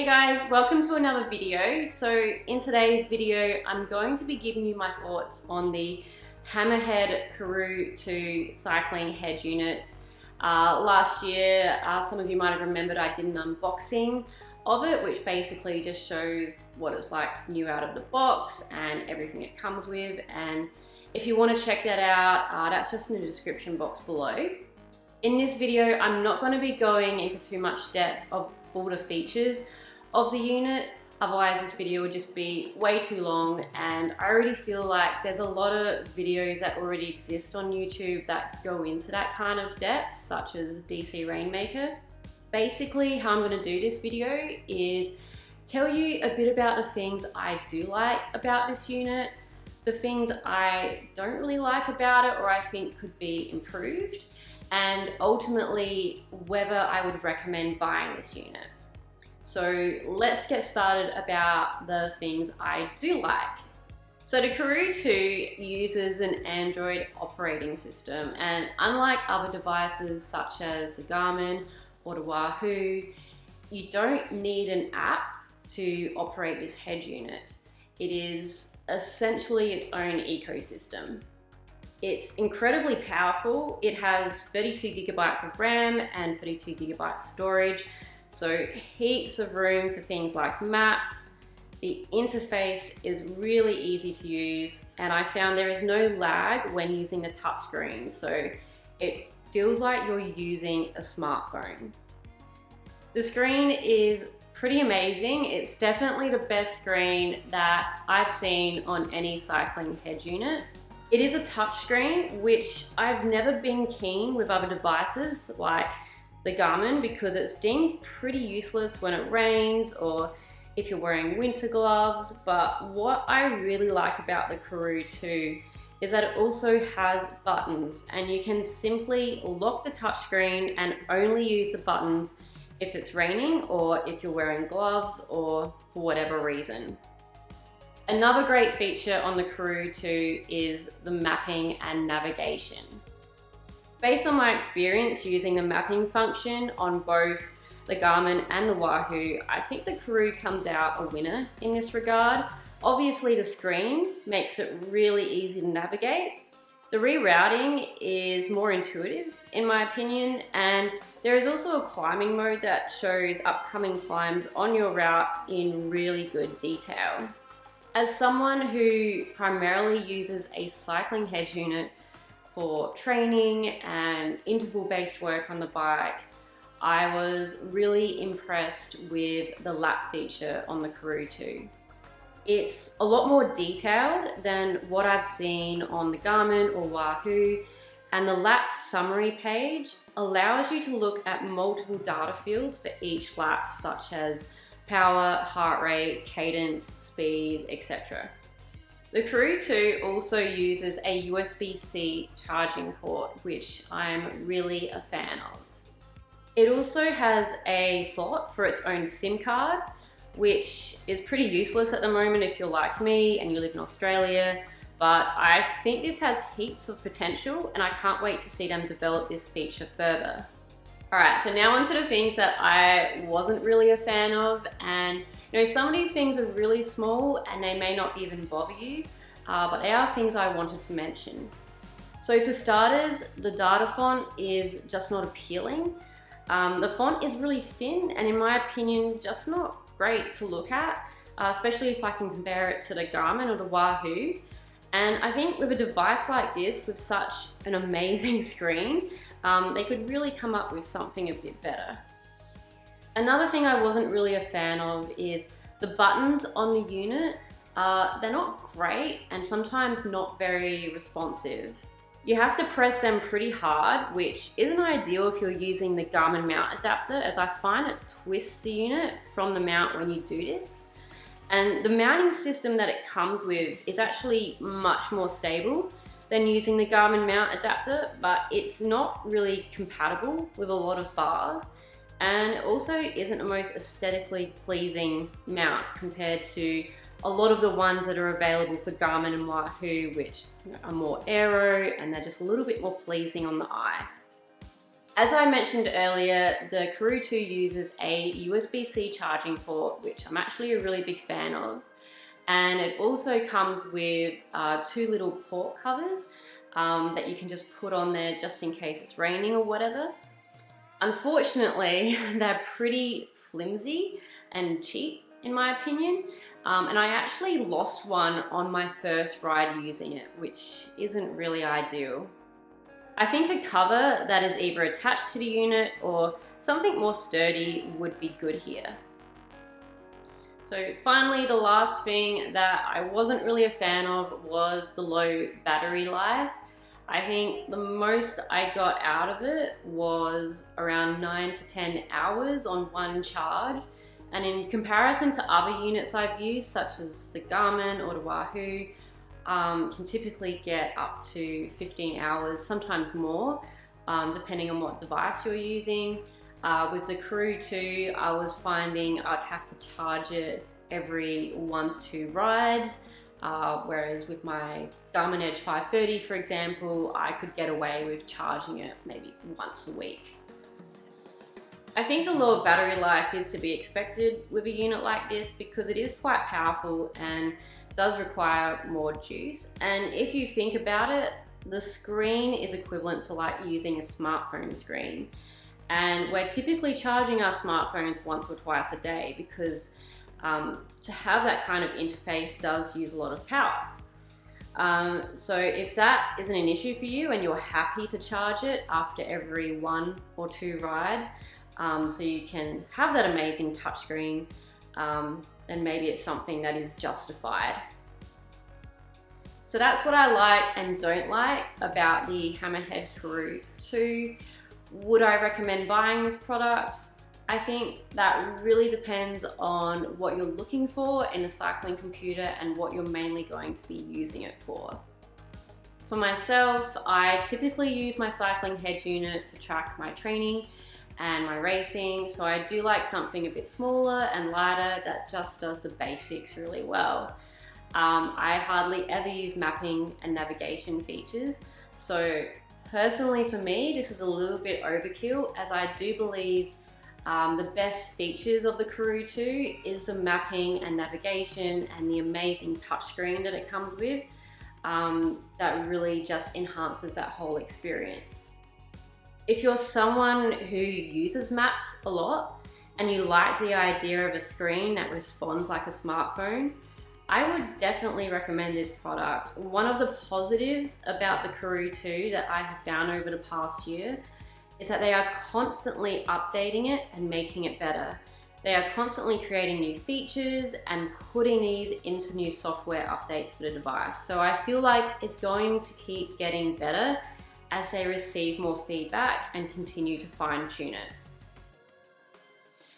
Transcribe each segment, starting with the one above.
Hey guys, welcome to another video. So in today's video, I'm going to be giving you my thoughts on the Hammerhead Karoo 2 cycling head unit. Last year, some of you might have remembered I did an unboxing of it, which basically just shows what it's like new out of the box and everything it comes with. And if you want to check that out, that's just in the description box below. In this video, I'm not going to be going into too much depth of all the features of the unit, otherwise this video would just be way too long, and I already feel like there's a lot of videos that already exist on YouTube that go into that kind of depth, such as DC Rainmaker. Basically, how I'm going to do this video is tell you a bit about the things I do like about this unit, the things I don't really like about it or I think could be improved, and ultimately whether I would recommend buying this unit. So let's get started about the things I do like. So the Karoo 2 uses an Android operating system, and unlike other devices such as the Garmin or the Wahoo, you don't need an app to operate this head unit. It is essentially its own ecosystem. It's incredibly powerful. It has 32 gigabytes of RAM and 32 gigabytes storage, so heaps of room for things like maps. The interface is really easy to use, and I found there is no lag when using the touchscreen, so it feels like you're using a smartphone. The screen is pretty amazing. It's definitely the best screen that I've seen on any cycling head unit. It is a touchscreen, which I've never been keen with other devices like the Garmin, because it's deemed pretty useless when it rains or if you're wearing winter gloves. But what I really like about the Karoo 2 is that it also has buttons, and you can simply lock the touchscreen and only use the buttons if it's raining or if you're wearing gloves or for whatever reason. Another great feature on the Karoo 2 is the mapping and navigation. Based on my experience using the mapping function on both the Garmin and the Wahoo, I think the Karoo comes out a winner in this regard. Obviously the screen makes it really easy to navigate. The rerouting is more intuitive in my opinion, and there is also a climbing mode that shows upcoming climbs on your route in really good detail. As someone who primarily uses a cycling head unit for training and interval-based work on the bike, I was really impressed with the lap feature on the Karoo 2. It's a lot more detailed than what I've seen on the Garmin or Wahoo, and the lap summary page allows you to look at multiple data fields for each lap, such as power, heart rate, cadence, speed, etc. The Karoo 2 also uses a USB-C charging port, which I'm really a fan of. It also has a slot for its own SIM card, which is pretty useless at the moment if you're like me and you live in Australia, but I think this has heaps of potential and I can't wait to see them develop this feature further. Alright, so now onto the things that I wasn't really a fan of, and some of these things are really small and they may not even bother you, but they are things I wanted to mention. So for starters, the data font is just not appealing. The font is really thin and in my opinion just not great to look at, especially if I can compare it to the Garmin or the Wahoo. And I think with a device like this with such an amazing screen, they could really come up with something a bit better. Another thing I wasn't really a fan of is the buttons on the unit. They're not great and sometimes not very responsive. You have to press them pretty hard, which isn't ideal if you're using the Garmin mount adapter, as I find it twists the unit from the mount when you do this. And the mounting system that it comes with is actually much more stable than using the Garmin mount adapter, but it's not really compatible with a lot of bars, and it also isn't the most aesthetically pleasing mount compared to a lot of the ones that are available for Garmin and Wahoo, which are more aero and they're just a little bit more pleasing on the eye. As I mentioned earlier, the Karoo 2 uses a USB-C charging port, which I'm actually a really big fan of. And it also comes with 2 little port covers that you can just put on there just in case it's raining or whatever. Unfortunately, they're pretty flimsy and cheap in my opinion. And I actually lost one on my first ride using it, which isn't really ideal. I think a cover that is either attached to the unit or something more sturdy would be good here. So finally, the last thing that I wasn't really a fan of was the low battery life. I think the most I got out of it was around 9 to 10 hours on one charge. And in comparison to other units I've used, such as the Garmin or the Wahoo, can typically get up to 15 hours, sometimes more, depending on what device you're using. With the Karoo 2, I was finding I'd have to charge it every 1 to 2 rides, whereas with my Garmin Edge 530, for example, I could get away with charging it maybe once a week. I think the lower battery life is to be expected with a unit like this because it is quite powerful and does require more juice. And if you think about it, the screen is equivalent to like using a smartphone screen. And we're typically charging our smartphones once or twice a day because to have that kind of interface does use a lot of power. So if that isn't an issue for you and you're happy to charge it after every 1 or 2 rides, so you can have that amazing touchscreen, and maybe it's something that is justified. So that's what I like and don't like about the Hammerhead Karoo 2. Would I recommend buying this product? I think that really depends on what you're looking for in a cycling computer and what you're mainly going to be using it for. For myself, I typically use my cycling head unit to track my training and my racing, so I do like something a bit smaller and lighter that just does the basics really well. I hardly ever use mapping and navigation features, so personally for me this is a little bit overkill, as I do believe the best features of the Karoo 2 is the mapping and navigation and the amazing touchscreen that it comes with, that really just enhances that whole experience. If you're someone who uses maps a lot and you like the idea of a screen that responds like a smartphone, I would definitely recommend this product. One of the positives about the Karoo 2 that I have found over the past year is that they are constantly updating it and making it better. They are constantly creating new features and putting these into new software updates for the device. So I feel like it's going to keep getting better as they receive more feedback and continue to fine-tune it.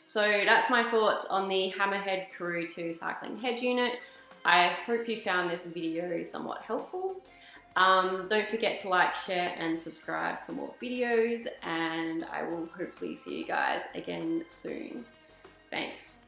So that's my thoughts on the Hammerhead Karoo 2 cycling head unit. I hope you found this video somewhat helpful. Don't forget to like, share and subscribe for more videos, and I will hopefully see you guys again soon. Thanks.